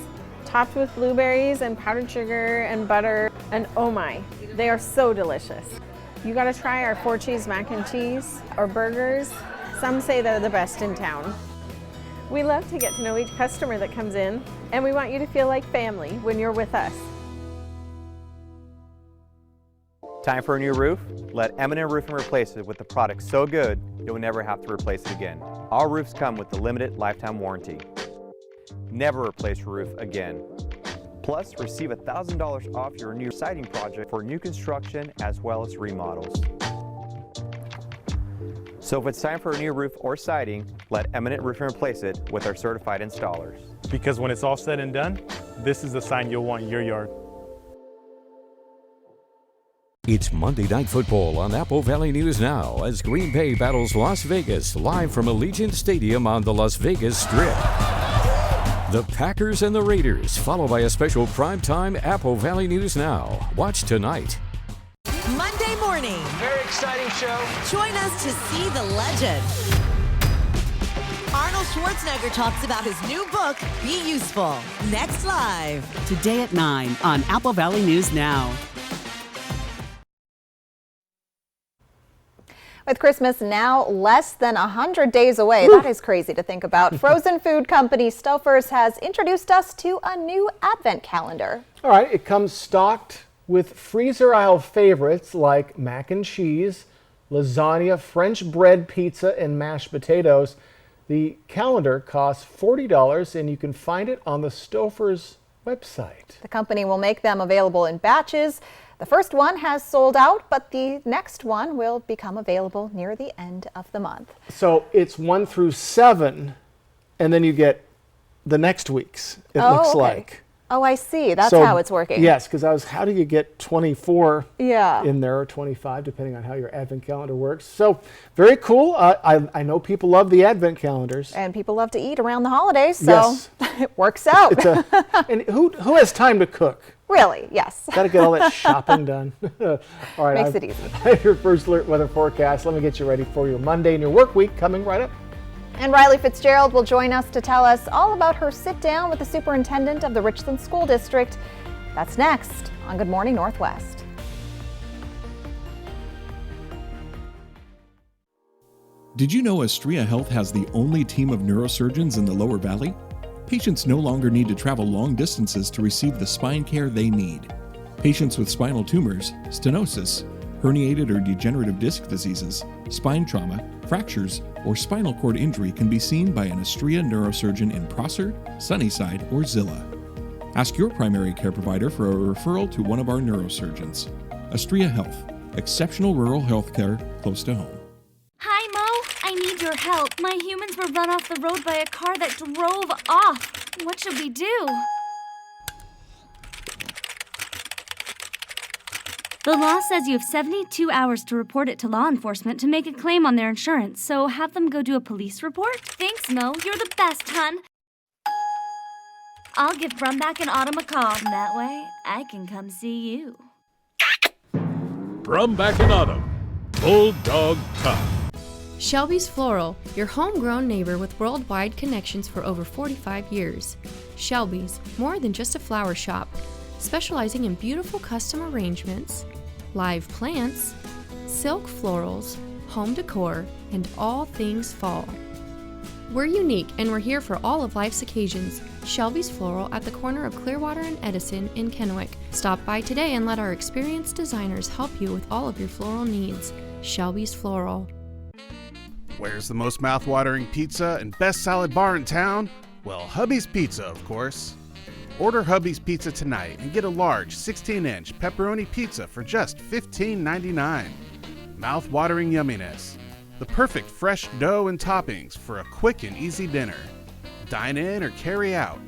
topped with blueberries and powdered sugar and butter, and oh my, they are so delicious. You gotta try our 4-cheese mac and cheese or burgers. Some say they're the best in town. We love to get to know each customer that comes in, and we want you to feel like family when you're with us. Time for a new roof? Let M&M Roofing replace it with a product so good you'll never have to replace it again. Our roofs come with the limited lifetime warranty. Never replace your roof again. Plus, receive $1,000 off your new siding project for new construction as well as remodels. So if it's time for a new roof or siding, let Eminent Roofing replace it with our certified installers. Because when it's all said and done, this is the sign you'll want in your yard. It's Monday Night Football on Apple Valley News Now as Green Bay battles Las Vegas live from Allegiant Stadium on the Las Vegas Strip. The Packers and the Raiders, followed by a special primetime Apple Valley News Now. Watch tonight. Monday morning. Very exciting show. Join us to see the legend. Arnold Schwarzenegger talks about his new book, Be Useful. Next live. Today at 9 on Apple Valley News Now. With Christmas now less than 100 days away, that is crazy to think about. Frozen food company Stouffer's has introduced us to a new advent calendar. All right, it comes stocked with freezer aisle favorites like mac and cheese, lasagna, French bread pizza, and mashed potatoes. The calendar costs $40 and you can find it on the Stouffer's website. The company will make them available in batches. The first one has sold out, but the next one will become available near the end of the month. So it's 1 through 7, and then you get the next week's, it looks like. Oh, I see. That's how it's working. Yes, because how do you get 24 in there, or 25, depending on how your advent calendar works. So very cool. I know people love the advent calendars. And people love to eat around the holidays, so it works out. And who has time to cook? Really, yes. Got to get all that shopping done. All right, Makes it easy. I have your first alert weather forecast. Let me get you ready for your Monday and your work week coming right up. And Riley Fitzgerald will join us to tell us all about her sit down with the superintendent of the Richland School District. That's next on Good Morning Northwest. Did you know Astria Health has the only team of neurosurgeons in the Lower Valley? Patients no longer need to travel long distances to receive the spine care they need. Patients with spinal tumors, stenosis, herniated or degenerative disc diseases, spine trauma, fractures, or spinal cord injury can be seen by an Astria neurosurgeon in Prosser, Sunnyside, or Zillah. Ask your primary care provider for a referral to one of our neurosurgeons. Astria Health, exceptional rural health care close to home. Hi, Mo. I need your help. My humans were run off the road by a car that drove off. What should we do? The law says you have 72 hours to report it to law enforcement to make a claim on their insurance, so have them go do a police report? Thanks, Mo. You're the best, hun. I'll give Brumback and Autumn a call. That way, I can come see you. Brumback and Autumn. Bulldog Tough. Shelby's Floral, your homegrown neighbor with worldwide connections for over 45 years. Shelby's, more than just a flower shop, specializing in beautiful custom arrangements, live plants, silk florals, home decor, and all things fall. We're unique and we're here for all of life's occasions. Shelby's Floral at the corner of Clearwater and Edison in Kennewick. Stop by today and let our experienced designers help you with all of your floral needs. Shelby's Floral. Where's the most mouth-watering pizza and best salad bar in town? Well, Hubby's Pizza, of course. Order Hubby's Pizza tonight and get a large 16-inch pepperoni pizza for just $15.99. Mouth-watering yumminess. The perfect fresh dough and toppings for a quick and easy dinner. Dine in or carry out.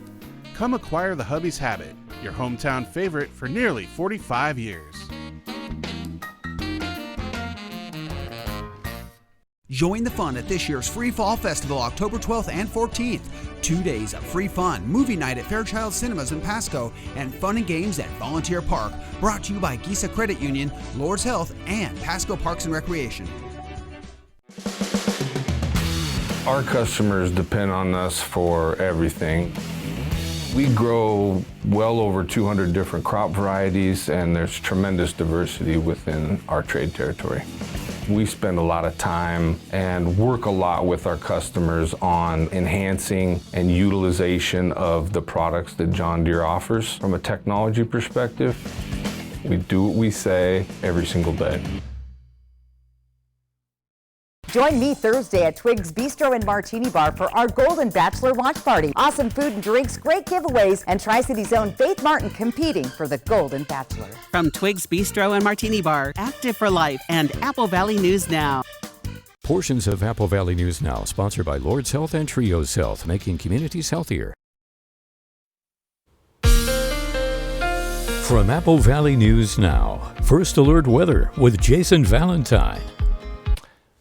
Come acquire the Hubby's Habit, your hometown favorite for nearly 45 years. Join the fun at this year's Free Fall Festival, October 12th and 14th. 2 days of free fun, movie night at Fairchild Cinemas in Pasco, and fun and games at Volunteer Park. Brought to you by Giesa Credit Union, Lord's Health, and Pasco Parks and Recreation. Our customers depend on us for everything. We grow well over 200 different crop varieties, and there's tremendous diversity within our trade territory. We spend a lot of time and work a lot with our customers on enhancing and utilization of the products that John Deere offers from a technology perspective. We do what we say every single day. Join me Thursday at Twig's Bistro and Martini Bar for our Golden Bachelor watch party. Awesome food and drinks, great giveaways, and Tri-City's own Faith Martin competing for the Golden Bachelor. From Twig's Bistro and Martini Bar, Active for Life, and Apple Valley News Now. Portions of Apple Valley News Now, sponsored by Lord's Health and Trios Health, making communities healthier. From Apple Valley News Now, First Alert Weather with Jason Valentine.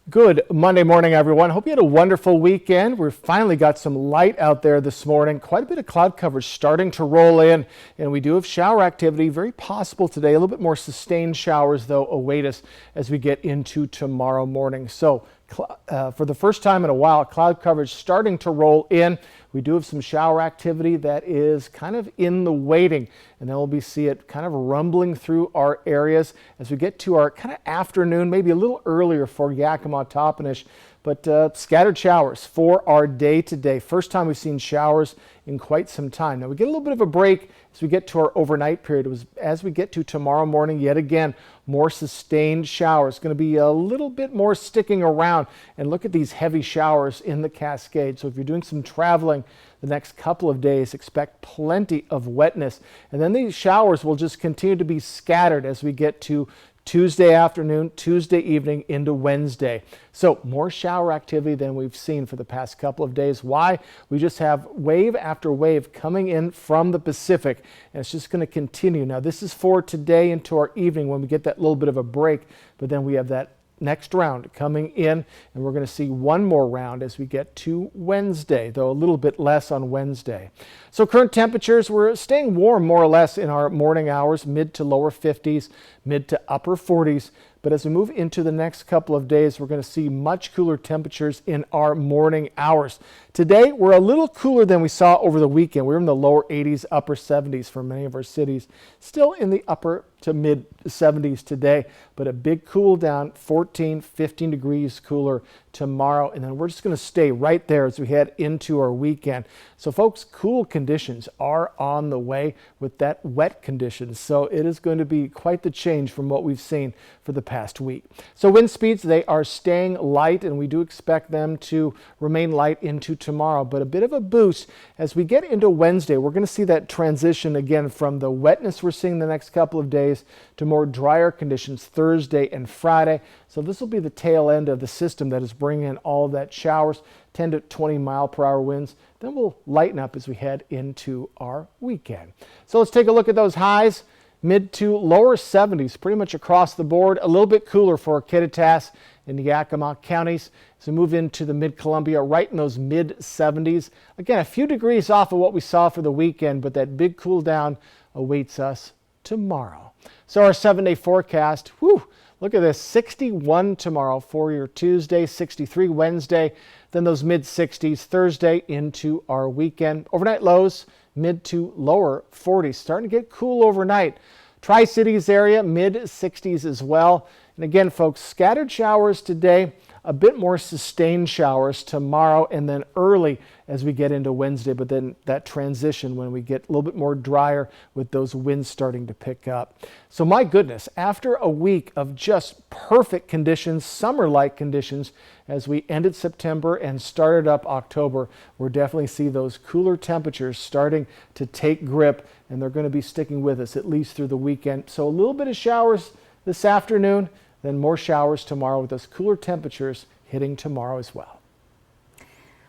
Good Monday morning, everyone. Hope you had a wonderful weekend. We've finally got some light out there this morning. Quite a bit of cloud coverage starting to roll in, and we do have shower activity, very possible today. A little bit more sustained showers, though, await us as we get into tomorrow morning. So for the first time in a while, cloud coverage starting to roll in. We do have some shower activity that is kind of in the waiting, and then we'll see it kind of rumbling through our areas as we get to our kind of afternoon, maybe a little earlier for Yakima, Toppenish, but scattered showers for our day today. First time we've seen showers in quite some time. Now we get a little bit of a break as we get to our overnight period. As we get to tomorrow morning, yet again, more sustained showers. Going to be a little bit more sticking around, and look at these heavy showers in the Cascade. So if you're doing some traveling the next couple of days, expect plenty of wetness. And then these showers will just continue to be scattered as we get to Tuesday afternoon, Tuesday evening into Wednesday. So more shower activity than we've seen for the past couple of days. Why? We just have wave after wave coming in from the Pacific, and it's just going to continue. Now this is for today into our evening when we get that little bit of a break, but then we have that next round coming in, and we're going to see one more round as we get to Wednesday, though a little bit less on Wednesday. So current temperatures, we're staying warm more or less in our morning hours, mid to lower 50s, mid to upper 40s. But as we move into the next couple of days, we're going to see much cooler temperatures in our morning hours. Today, we're a little cooler than we saw over the weekend. We were in the lower 80s, upper 70s for many of our cities. Still in the upper to mid 70s today, but a big cool down, 14, 15 degrees cooler tomorrow. And then we're just going to stay right there as we head into our weekend. So folks, cool conditions are on the way with that wet conditions. So it is going to be quite the change from what we've seen for the past week. So wind speeds, they are staying light, and we do expect them to remain light into tomorrow, but a bit of a boost as we get into Wednesday. We're going to see that transition again from the wetness we're seeing the next couple of days to more drier conditions Thursday and Friday. So this will be the tail end of the system that is bringing in all of that showers, 10 to 20 mile per hour winds. Then we'll lighten up as we head into our weekend. So let's take a look at those highs. Mid to lower 70s pretty much across the board. A little bit cooler for Kittitas and Yakima counties. As we move into the mid-Columbia, right in those mid 70s. Again, a few degrees off of what we saw for the weekend, but that big cool down awaits us tomorrow. So our 7-day forecast, look at this, 61 tomorrow for your Tuesday, 63 Wednesday, then those mid 60s Thursday into our weekend. Overnight lows, mid to lower 40s, starting to get cool overnight. Tri-Cities area, mid 60s as well. And again, folks, scattered showers today, a bit more sustained showers tomorrow and then early as we get into Wednesday, but then that transition when we get a little bit more drier with those winds starting to pick up. So my goodness, after a week of just perfect conditions, summer-like conditions, as we ended September and started up October, we're definitely see those cooler temperatures starting to take grip, and they're going to be sticking with us at least through the weekend. So a little bit of showers this afternoon, then more showers tomorrow with those cooler temperatures hitting tomorrow as well.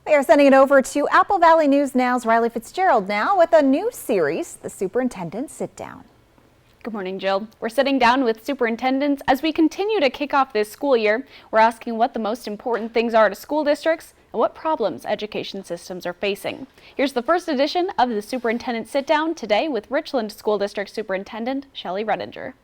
We are sending it over to Apple Valley News Now's Riley Fitzgerald now with a new series, The Superintendent Sit Down. Good morning, Jill. We're sitting down with superintendents as we continue to kick off this school year. We're asking what the most important things are to school districts and what problems education systems are facing. Here's the first edition of the Superintendent Sit Down today with Richland School District Superintendent Shelley Redinger.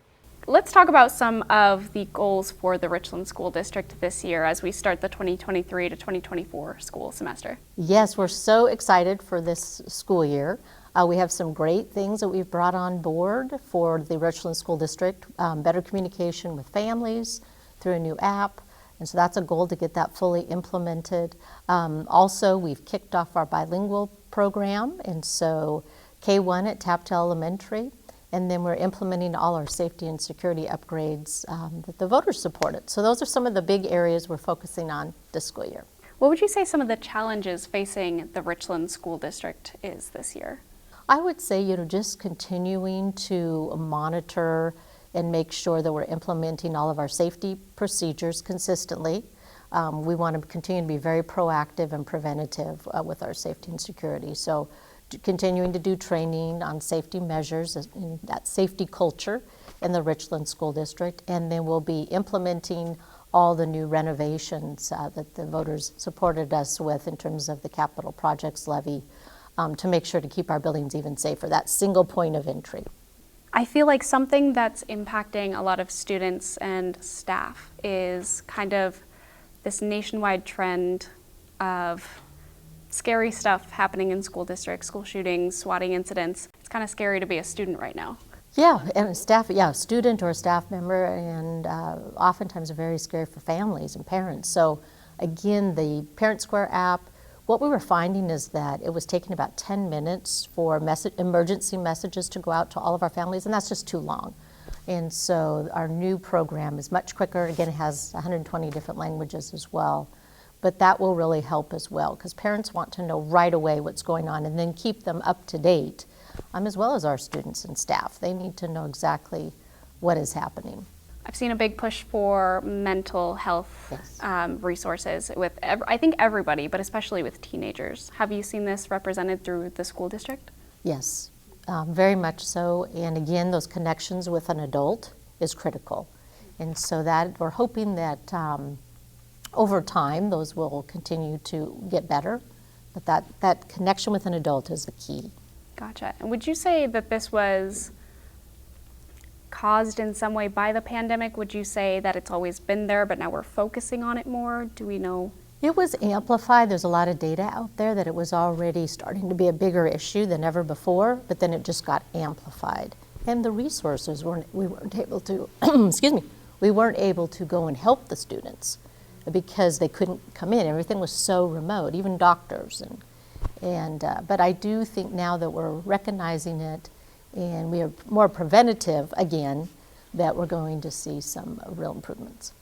Let's talk about some of the goals for the Richland School District this year as we start the 2023 to 2024 school semester. Yes, we're so excited for this school year. We have some great things that we've brought on board for the Richland School District, better communication with families, through a new app. And so that's a goal to get that fully implemented. Also, we've kicked off our bilingual program, and so K1 at Tapta Elementary, and then we're implementing all our safety and security upgrades that the voters supported. So those are some of the big areas we're focusing on this school year. What would you say some of the challenges facing the Richland School District is this year? I would say, just continuing to monitor and make sure that we're implementing all of our safety procedures consistently. We want to continue to be very proactive and preventative with our safety and security. So continuing to do training on safety measures, that safety culture in the Richland School District, and then we'll be implementing all the new renovations that the voters supported us with in terms of the capital projects levy to make sure to keep our buildings even safer, that single point of entry. I feel like something that's impacting a lot of students and staff is kind of this nationwide trend of scary stuff happening in school districts, school shootings, swatting incidents. It's kind of scary to be a student right now. Yeah, and a student or a staff member, and oftentimes very scary for families and parents. So again, the Parent Square app, what we were finding is that it was taking about 10 minutes for emergency messages to go out to all of our families, and that's just too long. And so our new program is much quicker. Again, it has 120 different languages as well. But that will really help as well, because parents want to know right away what's going on and then keep them up to date, as well as our students and staff. They need to know exactly what is happening. I've seen a big push for mental health resources with, I think, everybody, but especially with teenagers. Have you seen this represented through the school district? Yes, very much so. And again, those connections with an adult is critical. And so that we're hoping that over time, those will continue to get better. But that connection with an adult is the key. Gotcha. And would you say that this was caused in some way by the pandemic? Would you say that it's always been there, but now we're focusing on it more? Do we know? It was amplified. There's a lot of data out there that it was already starting to be a bigger issue than ever before, but then it just got amplified. And the resources, we weren't able to, we weren't able to go and help the students because they couldn't come in. Everything was so remote, even doctors. But I do think now that we're recognizing it and we are more preventative again, that we're going to see some real improvements.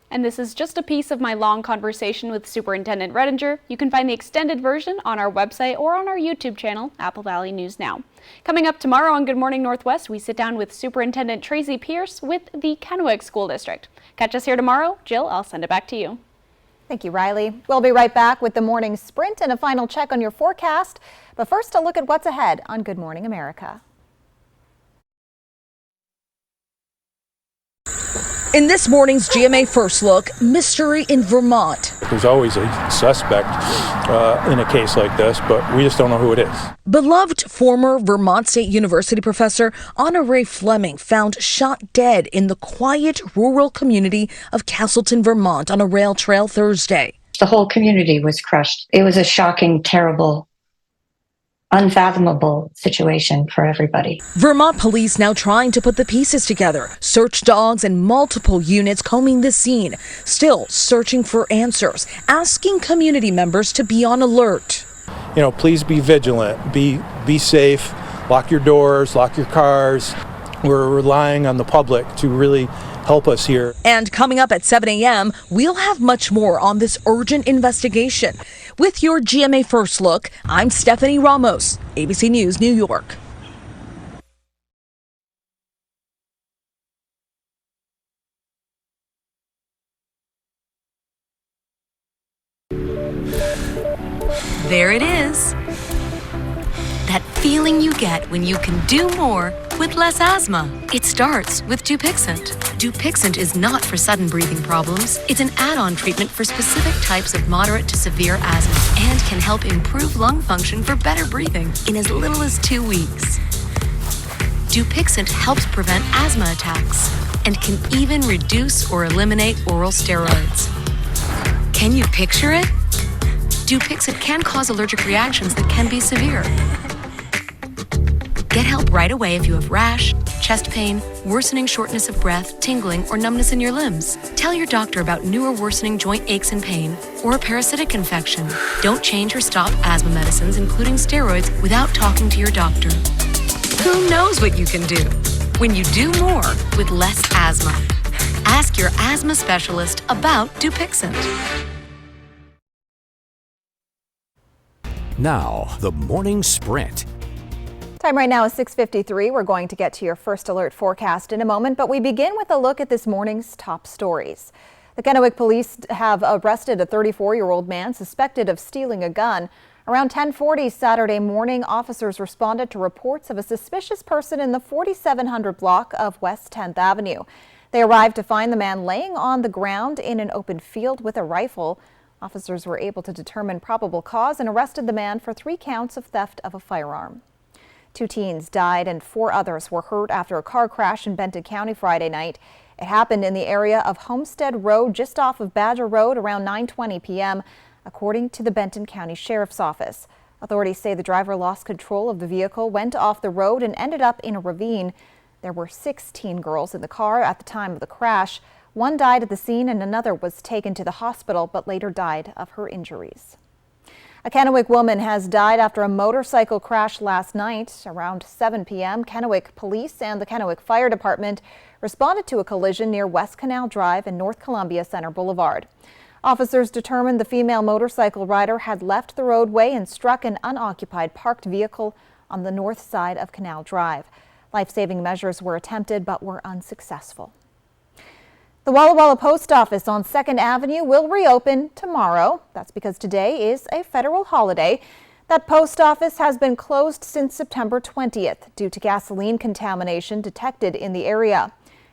And this is just a piece of my long conversation with Superintendent Redinger. You can find the extended version on our website or on our YouTube channel, Apple Valley News Now. Coming up tomorrow on Good Morning Northwest, we sit down with Superintendent Tracy Pierce with the Kennewick School District. Catch us here tomorrow. Jill, I'll send it back to you. Thank you, Riley. We'll be right back with the morning sprint and a final check on your forecast. But first, a look at what's ahead on Good Morning America. In this morning's GMA First Look, mystery in Vermont. There's always a suspect in a case like this, but we just don't know who it is. Beloved former Vermont State University professor Anna Ray Fleming found shot dead in the quiet rural community of Castleton, Vermont on a rail trail Thursday. The whole community was crushed. It was a shocking, terrible, unfathomable situation for everybody. Vermont police now trying to put the pieces together. Search dogs and multiple units combing the scene, still searching for answers, asking community members to be on alert. Please be vigilant, be safe, lock your doors, lock your cars. We're relying on the public to really help us here. And coming up at 7 a.m., we'll have much more on this urgent investigation. With your GMA First Look, I'm Stephanie Ramos, ABC News, New York. There it is. That feeling you get when you can do more with less asthma. It starts with Dupixent. Dupixent is not for sudden breathing problems. It's an add-on treatment for specific types of moderate to severe asthma and can help improve lung function for better breathing in as little as 2 weeks. Dupixent helps prevent asthma attacks and can even reduce or eliminate oral steroids. Can you picture it? Dupixent can cause allergic reactions that can be severe. Get help right away if you have rash, chest pain, worsening shortness of breath, tingling, or numbness in your limbs. Tell your doctor about new or worsening joint aches and pain or a parasitic infection. Don't change or stop asthma medicines, including steroids, without talking to your doctor. Who knows what you can do when you do more with less asthma? Ask your asthma specialist about Dupixent. Now, the morning sprint. Time right now is 6:53. We're going to get to your first alert forecast in a moment, but we begin with a look at this morning's top stories. The Kennewick police have arrested a 34-year-old man suspected of stealing a gun. Around 10:40 Saturday morning, officers responded to reports of a suspicious person in the 4700 block of West 10th Avenue. They arrived to find the man laying on the ground in an open field with a rifle. Officers were able to determine probable cause and arrested the man for 3 counts of theft of a firearm. 2 teens died and 4 others were hurt after a car crash in Benton County Friday night. It happened in the area of Homestead Road just off of Badger Road around 9:20 p.m., according to the Benton County Sheriff's Office. Authorities say the driver lost control of the vehicle, went off the road, and ended up in a ravine. There were 16 girls in the car at the time of the crash. 1 died at the scene and another was taken to the hospital but later died of her injuries. A Kennewick woman has died after a motorcycle crash last night. Around 7 p.m., Kennewick Police and the Kennewick Fire Department responded to a collision near West Canal Drive and North Columbia Center Boulevard. Officers determined the female motorcycle rider had left the roadway and struck an unoccupied parked vehicle on the north side of Canal Drive. Life-saving measures were attempted but were unsuccessful. The Walla Walla Post Office on 2nd Avenue will reopen tomorrow. That's because today is a federal holiday. That post office has been closed since September 20th due to gasoline contamination detected in the area.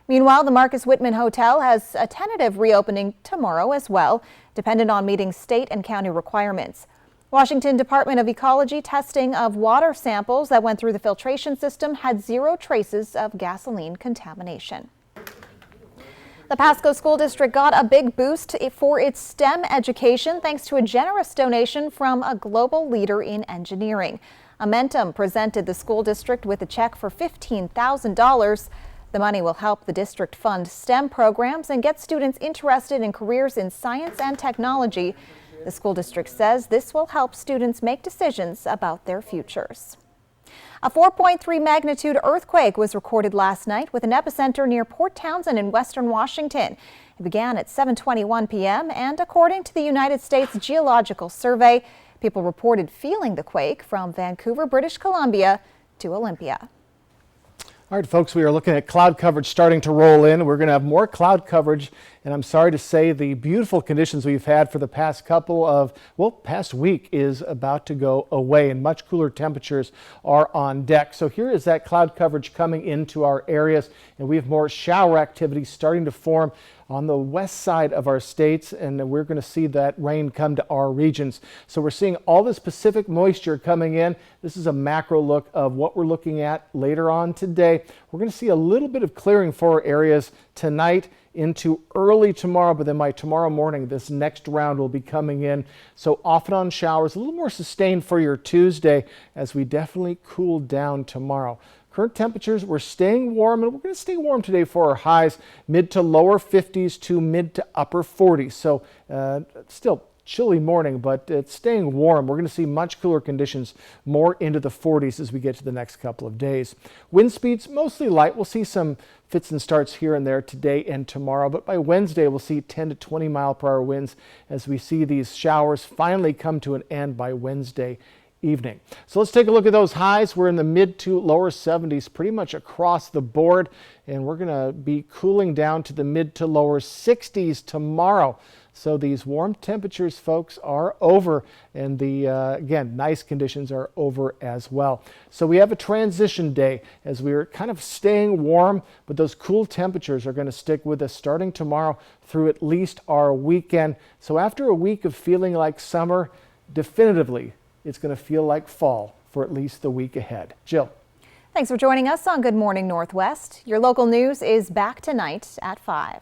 Meanwhile, the Marcus Whitman Hotel has a tentative reopening tomorrow as well, dependent on meeting state and county requirements. Washington Department of Ecology testing of water samples that went through the filtration system had 0 traces of gasoline contamination. The Pasco School District got a big boost for its STEM education thanks to a generous donation from a global leader in engineering. Amentum presented the school district with a check for $15,000. The money will help the district fund STEM programs and get students interested in careers in science and technology. The school district says this will help students make decisions about their futures. A 4.3 magnitude earthquake was recorded last night with an epicenter near Port Townsend in western Washington. It began at 7:21 p.m. and according to the United States Geological Survey, people reported feeling the quake from Vancouver, British Columbia to Olympia. All right, folks, we are looking at cloud coverage starting to roll in. We're going to have more cloud coverage, and I'm sorry to say the beautiful conditions we've had for the past past week is about to go away, and much cooler temperatures are on deck. So here is that cloud coverage coming into our areas, and we have more shower activity starting to form on the west side of our states, and we're going to see that rain come to our regions. So we're seeing all this Pacific moisture coming in. This is a macro look of what we're looking at later on today. We're going to see a little bit of clearing for our areas tonight into early tomorrow, but then by tomorrow morning, this next round will be coming in. So off and on showers, a little more sustained for your Tuesday as we definitely cool down tomorrow. Current temperatures, we're staying warm, and we're going to stay warm today for our highs, mid to lower 50s to mid to upper 40s. So still chilly morning, but it's staying warm. We're going to see much cooler conditions more into the 40s as we get to the next couple of days. Wind speeds mostly light. We'll see some fits and starts here and there today and tomorrow, but by Wednesday we'll see 10 to 20 mile per hour winds as we see these showers finally come to an end by Wednesday evening. So let's take a look at those highs. We're in the mid to lower 70s pretty much across the board, and we're going to be cooling down to the mid to lower 60s tomorrow. So these warm temperatures, folks, are over, and the again, nice conditions are over as well. So we have a transition day as we're kind of staying warm, but those cool temperatures are going to stick with us starting tomorrow through at least our weekend. So after a week of feeling like summer, definitively it's going to feel like fall for at least the week ahead. Jill. Thanks for joining us on Good Morning Northwest. Your local news is back tonight at 5.